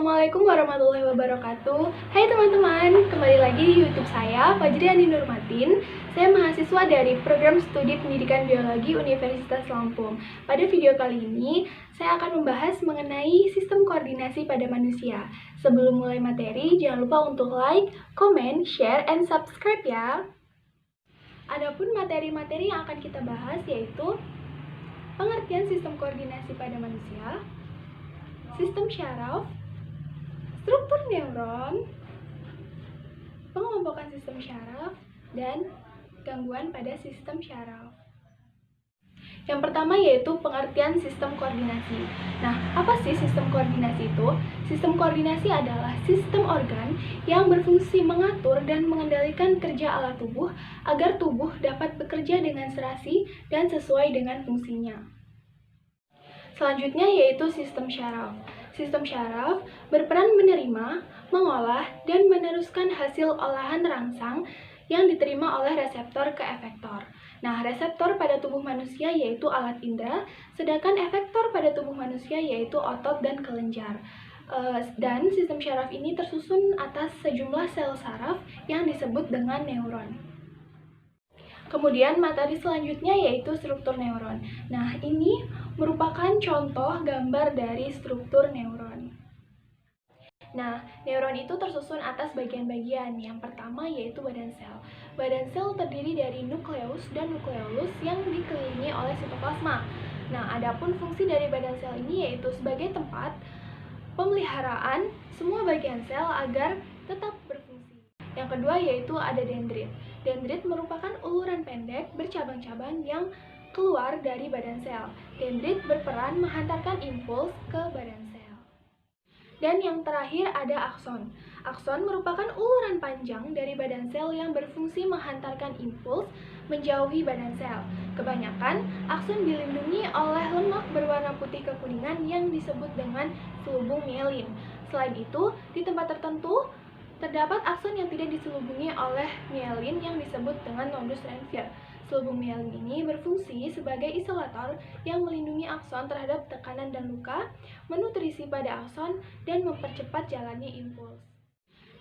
Assalamualaikum warahmatullahi wabarakatuh. Hai teman-teman, kembali lagi di YouTube saya, Fajriani Nurmatin. Saya mahasiswa dari Program Studi Pendidikan Biologi Universitas Lampung. Pada video kali ini, saya akan membahas mengenai sistem koordinasi pada manusia. Sebelum mulai materi, jangan lupa untuk like, comment, share, and subscribe ya. Adapun materi-materi yang akan kita bahas yaitu pengertian sistem koordinasi pada manusia, sistem syaraf, struktur neuron, pengelompokan sistem syaraf, dan gangguan pada sistem syaraf. Yang pertama yaitu pengertian sistem koordinasi. Nah, apa sih sistem koordinasi itu? Sistem koordinasi adalah sistem organ yang berfungsi mengatur dan mengendalikan kerja alat tubuh agar tubuh dapat bekerja dengan serasi dan sesuai dengan fungsinya. Selanjutnya yaitu sistem syaraf. Sistem syaraf berperan menerima, mengolah, dan meneruskan hasil olahan rangsang yang diterima oleh reseptor ke efektor. Nah, reseptor pada tubuh manusia yaitu alat indera, sedangkan efektor pada tubuh manusia yaitu otot dan kelenjar. Dan sistem syaraf ini tersusun atas sejumlah sel saraf yang disebut dengan neuron. Kemudian materi selanjutnya yaitu struktur neuron. Nah, ini merupakan contoh gambar dari struktur neuron. Nah, neuron itu tersusun atas bagian-bagian. Yang pertama yaitu badan sel. Badan sel terdiri dari nukleus dan nukleolus yang dikelilingi oleh sitoplasma. Nah, adapun fungsi dari badan sel ini yaitu sebagai tempat pemeliharaan semua bagian sel agar tetap berfungsi. Yang kedua yaitu ada dendrit. Dendrit merupakan uluran pendek bercabang-cabang yang keluar dari badan sel. Dendrit berperan menghantarkan impuls ke badan sel. Dan yang terakhir ada akson. Akson merupakan uluran panjang dari badan sel yang berfungsi menghantarkan impuls menjauhi badan sel. Kebanyakan, akson dilindungi oleh lemak berwarna putih kekuningan yang disebut dengan selubung mielin. Selain itu, di tempat tertentu, terdapat akson yang tidak diselubungi oleh mielin yang disebut dengan nodus Renfield. Selubung mielin ini berfungsi sebagai isolator yang melindungi akson terhadap tekanan dan luka, menutrisi pada akson, dan mempercepat jalannya impuls.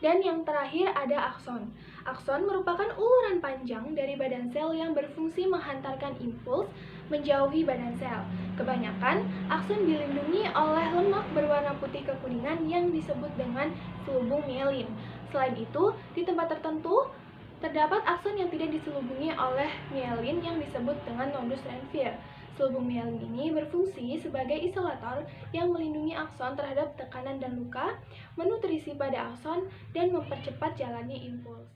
Dan yang terakhir ada akson. Akson merupakan uluran panjang dari badan sel yang berfungsi menghantarkan impuls menjauhi badan sel. Kebanyakan, akson dilindungi oleh lemak berwarna putih kekuningan yang disebut dengan selubung mielin. Selain itu, di tempat tertentu, terdapat akson yang tidak diselubungi oleh mielin yang disebut dengan nodus Renfield. Selubung mielin ini berfungsi sebagai isolator yang melindungi akson terhadap tekanan dan luka, menutrisi pada akson, dan mempercepat jalannya impuls.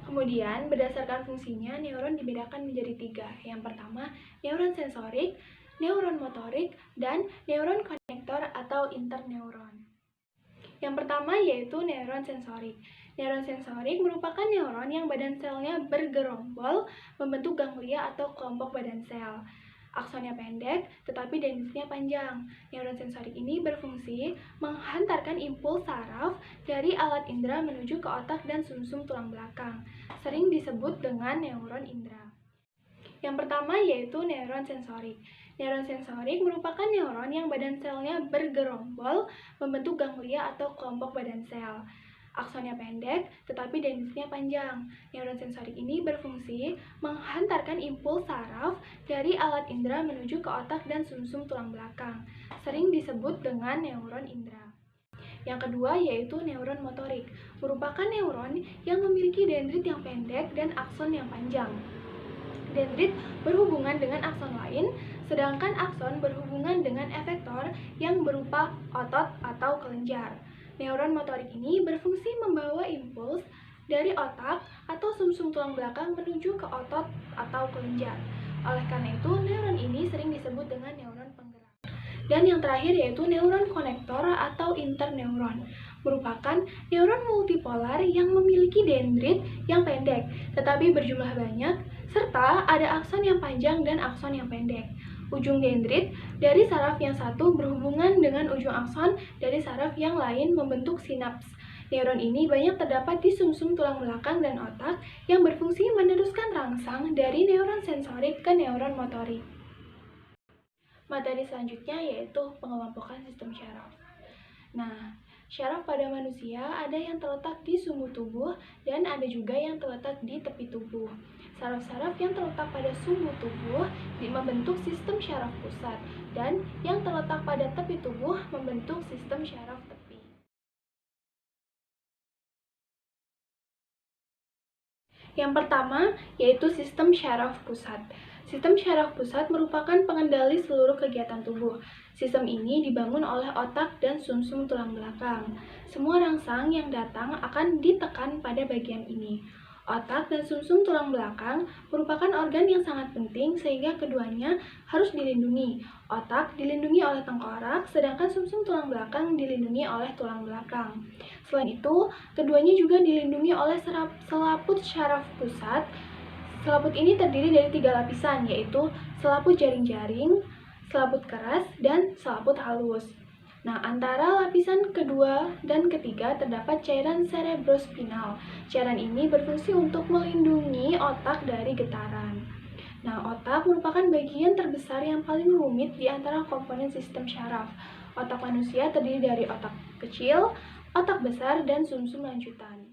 Kemudian, berdasarkan fungsinya, neuron dibedakan menjadi 3. Yang pertama, neuron sensorik, neuron motorik, dan neuron konektor atau interneuron. Yang pertama yaitu neuron sensorik. Neuron sensorik merupakan neuron yang badan selnya bergerombol membentuk ganglia atau kelompok badan sel. Aksonnya pendek, tetapi dendritnya panjang. Neuron sensorik ini berfungsi menghantarkan impuls saraf dari alat indera menuju ke otak dan sumsum tulang belakang. Sering disebut dengan neuron indera. Yang pertama yaitu neuron sensorik. Neuron sensorik merupakan neuron yang badan selnya bergerombol membentuk ganglia atau kelompok badan sel. Aksonnya pendek, tetapi dendritnya panjang. Neuron sensorik ini berfungsi menghantarkan impuls saraf dari alat indera menuju ke otak dan sumsum tulang belakang. Sering disebut dengan neuron indera. Yang kedua yaitu neuron motorik. Merupakan neuron yang memiliki dendrit yang pendek dan akson yang panjang. Dendrit berhubungan dengan akson lain, sedangkan akson berhubungan dengan efektor yang berupa otot atau kelenjar. Neuron motorik ini berfungsi membawa impuls dari otak atau sumsum tulang belakang menuju ke otot atau kelenjar. Oleh karena itu, neuron ini sering disebut dengan neuron penggerak. Dan yang terakhir yaitu neuron konektor atau interneuron. Merupakan neuron multipolar yang memiliki dendrit yang pendek, tetapi berjumlah banyak, serta ada akson yang panjang dan akson yang pendek. Ujung dendrit dari saraf yang satu berhubungan dengan ujung akson dari saraf yang lain membentuk sinaps. Neuron ini banyak terdapat di sumsum tulang belakang dan otak yang berfungsi meneruskan rangsang dari neuron sensorik ke neuron motorik. Materi selanjutnya yaitu pengelompokan sistem syaraf. Nah, syaraf pada manusia ada yang terletak di sumbu tubuh dan ada juga yang terletak di tepi tubuh. Saraf-saraf yang terletak pada sumbu tubuh membentuk sistem syaraf pusat dan yang terletak pada tepi tubuh membentuk sistem syaraf tepi. Yang pertama yaitu sistem syaraf pusat. Sistem syaraf pusat merupakan pengendali seluruh kegiatan tubuh. Sistem ini dibangun oleh otak dan sumsum tulang belakang. Semua rangsang yang datang akan ditekan pada bagian ini. Otak dan sumsum tulang belakang merupakan organ yang sangat penting sehingga keduanya harus dilindungi. Otak dilindungi oleh tengkorak, sedangkan sumsum tulang belakang dilindungi oleh tulang belakang. Selain itu, keduanya juga dilindungi oleh selaput syaraf pusat. Selaput ini terdiri dari 3 lapisan, yaitu selaput jaring-jaring, selaput keras, dan selaput halus. Nah, antara lapisan kedua dan ketiga terdapat cairan cerebrospinal. Cairan ini berfungsi untuk melindungi otak dari getaran. Nah, otak merupakan bagian terbesar yang paling rumit di antara komponen sistem syaraf. Otak manusia terdiri dari otak kecil, otak besar, dan sumsum lanjutan.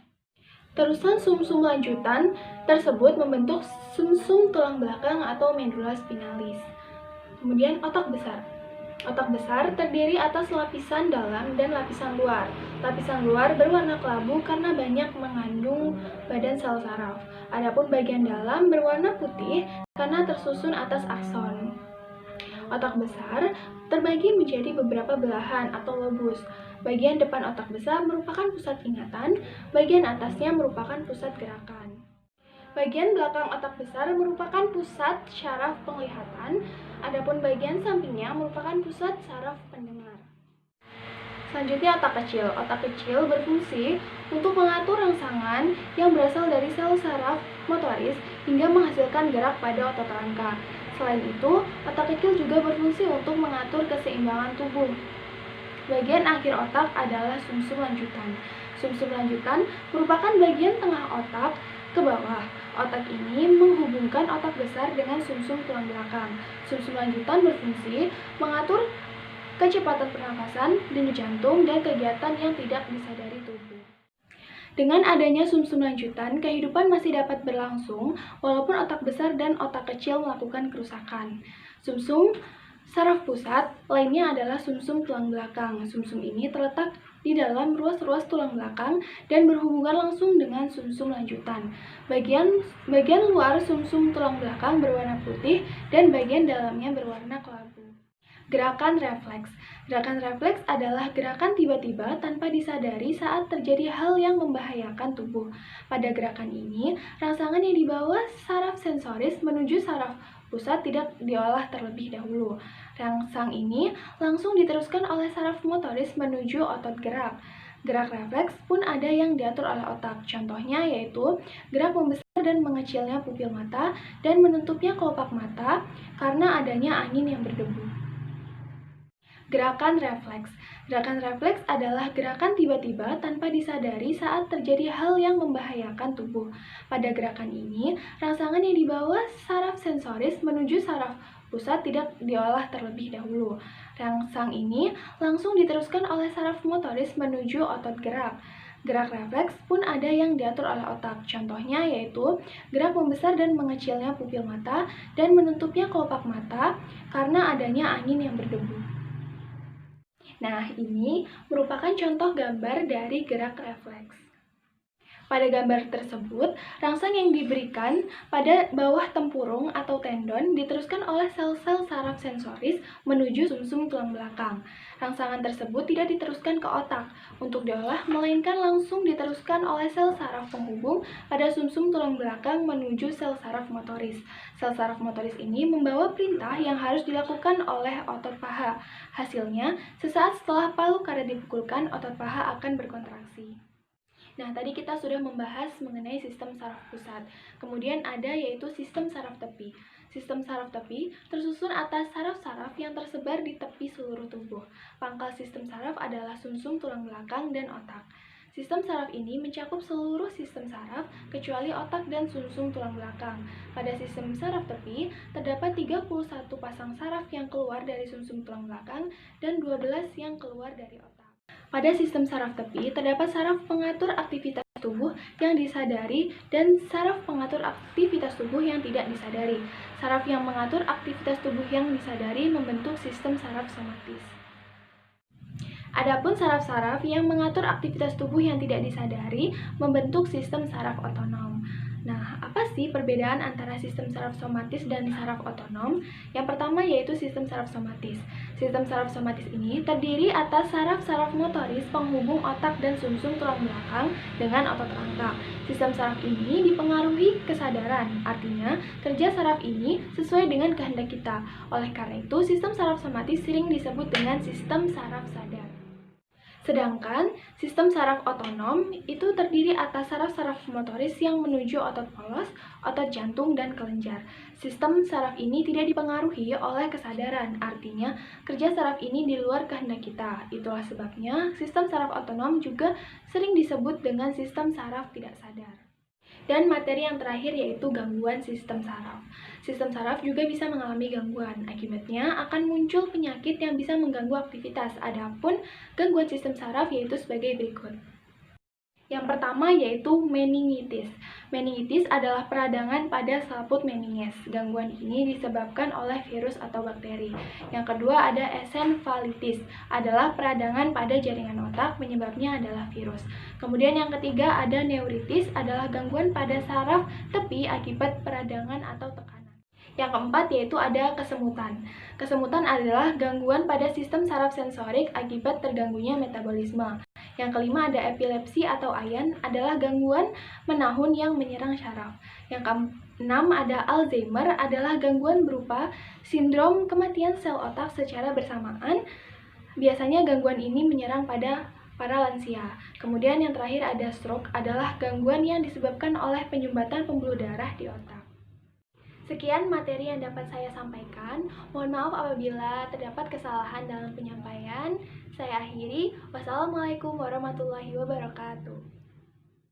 Terusan sumsum lanjutan tersebut membentuk sumsum tulang belakang atau medula spinalis. Kemudian otak besar. Otak besar terdiri atas lapisan dalam dan lapisan luar. Lapisan luar berwarna kelabu karena banyak mengandung badan sel saraf. Adapun bagian dalam berwarna putih karena tersusun atas akson. Otak besar terbagi menjadi beberapa belahan atau lobus. Bagian depan otak besar merupakan pusat ingatan, bagian atasnya merupakan pusat gerakan. Bagian belakang otak besar merupakan pusat syaraf penglihatan, adapun bagian sampingnya merupakan pusat saraf pendengar. Selanjutnya otak kecil. Otak kecil berfungsi untuk mengatur rangsangan yang berasal dari sel saraf motoris hingga menghasilkan gerak pada otot rangka. Selain itu, otak kecil juga berfungsi untuk mengatur keseimbangan tubuh. Bagian akhir otak adalah sumsum lanjutan. Sumsum lanjutan merupakan bagian tengah otak ke bawah. Otak ini menghubungkan otak besar dengan sumsum tulang belakang. Sumsum lanjutan berfungsi mengatur kecepatan pernapasan, denyut jantung, dan kegiatan yang tidak disadari tubuh. Dengan adanya sumsum lanjutan, kehidupan masih dapat berlangsung walaupun otak besar dan otak kecil melakukan kerusakan. Sumsum saraf pusat lainnya adalah sumsum tulang belakang. Sumsum ini terletak di dalam ruas-ruas tulang belakang dan berhubungan langsung dengan sumsum lanjutan. Bagian luar sumsum tulang belakang berwarna putih dan bagian dalamnya berwarna kelabu. Gerakan refleks. Gerakan refleks adalah gerakan tiba-tiba tanpa disadari saat terjadi hal yang membahayakan tubuh. Pada gerakan ini, rangsangan yang dibawa saraf sensoris menuju saraf pusat tidak diolah terlebih dahulu. Rangsang ini langsung diteruskan oleh saraf motoris menuju otot gerak. Gerak refleks pun ada yang diatur oleh otak. Contohnya yaitu gerak membesar dan mengecilnya pupil mata dan menutupnya kelopak mata karena adanya angin yang berdebu. Gerakan refleks. Gerakan refleks adalah gerakan tiba-tiba tanpa disadari saat terjadi hal yang membahayakan tubuh. Pada gerakan ini, rangsangan yang dibawa saraf sensoris menuju saraf pusat tidak diolah terlebih dahulu. Rangsang ini langsung diteruskan oleh saraf motoris menuju otot gerak. Gerak refleks pun ada yang diatur oleh otak. Contohnya yaitu gerak membesar dan mengecilnya pupil mata dan menutupnya kelopak mata karena adanya angin yang berdebu. Nah, ini merupakan contoh gambar dari gerak refleks. Pada gambar tersebut, rangsang yang diberikan pada bawah tempurung atau tendon diteruskan oleh sel-sel saraf sensoris menuju sumsum tulang belakang. Rangsangan tersebut tidak diteruskan ke otak untuk diolah, melainkan langsung diteruskan oleh sel saraf penghubung pada sumsum tulang belakang menuju sel saraf motoris. Sel saraf motoris ini membawa perintah yang harus dilakukan oleh otot paha. Hasilnya, sesaat setelah palu karet dipukulkan, otot paha akan berkontraksi. Nah, tadi kita sudah membahas mengenai sistem saraf pusat. Kemudian ada yaitu sistem saraf tepi. Sistem saraf tepi tersusun atas saraf-saraf yang tersebar di tepi seluruh tubuh. Pangkal sistem saraf adalah sumsum tulang belakang dan otak. Sistem saraf ini mencakup seluruh sistem saraf kecuali otak dan sumsum tulang belakang. Pada sistem saraf tepi, terdapat 31 pasang saraf yang keluar dari sumsum tulang belakang dan 12 yang keluar dari otak. Pada sistem saraf tepi, terdapat saraf pengatur aktivitas tubuh yang disadari dan saraf pengatur aktivitas tubuh yang tidak disadari. Saraf yang mengatur aktivitas tubuh yang disadari membentuk sistem saraf somatis. Adapun saraf-saraf yang mengatur aktivitas tubuh yang tidak disadari membentuk sistem saraf otonom. Nah, apa sih perbedaan antara sistem saraf somatis dan saraf otonom? Yang pertama yaitu sistem saraf somatis. Sistem saraf somatis ini terdiri atas saraf-saraf motoris penghubung otak dan sumsum tulang belakang dengan otot rangka. Sistem saraf ini dipengaruhi kesadaran, artinya kerja saraf ini sesuai dengan kehendak kita. Oleh karena itu, sistem saraf somatis sering disebut dengan sistem saraf sadar. Sedangkan sistem saraf otonom itu terdiri atas saraf-saraf motoris yang menuju otot polos, otot jantung, dan kelenjar. Sistem saraf ini tidak dipengaruhi oleh kesadaran, artinya kerja saraf ini di luar kehendak kita. Itulah sebabnya sistem saraf otonom juga sering disebut dengan sistem saraf tidak sadar. Dan materi yang terakhir yaitu gangguan sistem saraf. Sistem saraf juga bisa mengalami gangguan. Akibatnya akan muncul penyakit yang bisa mengganggu aktivitas. Adapun gangguan sistem saraf yaitu sebagai berikut. Yang pertama yaitu meningitis. Meningitis adalah peradangan pada selaput meninges. Gangguan ini disebabkan oleh virus atau bakteri. Yang kedua ada esenfalitis, adalah peradangan pada jaringan otak, penyebabnya adalah virus. Kemudian yang ketiga ada neuritis, adalah gangguan pada saraf tepi akibat peradangan atau tekanan. Yang keempat yaitu ada kesemutan. Kesemutan adalah gangguan pada sistem saraf sensorik akibat terganggunya metabolisme. Yang kelima ada epilepsi atau ayan, adalah gangguan menahun yang menyerang saraf. Yang keenam ada Alzheimer, adalah gangguan berupa sindrom kematian sel otak secara bersamaan. Biasanya gangguan ini menyerang pada para lansia. Kemudian yang terakhir ada stroke, adalah gangguan yang disebabkan oleh penyumbatan pembuluh darah di otak. Sekian materi yang dapat saya sampaikan. Mohon maaf apabila terdapat kesalahan dalam penyampaian. Saya akhiri. Wassalamualaikum warahmatullahi wabarakatuh.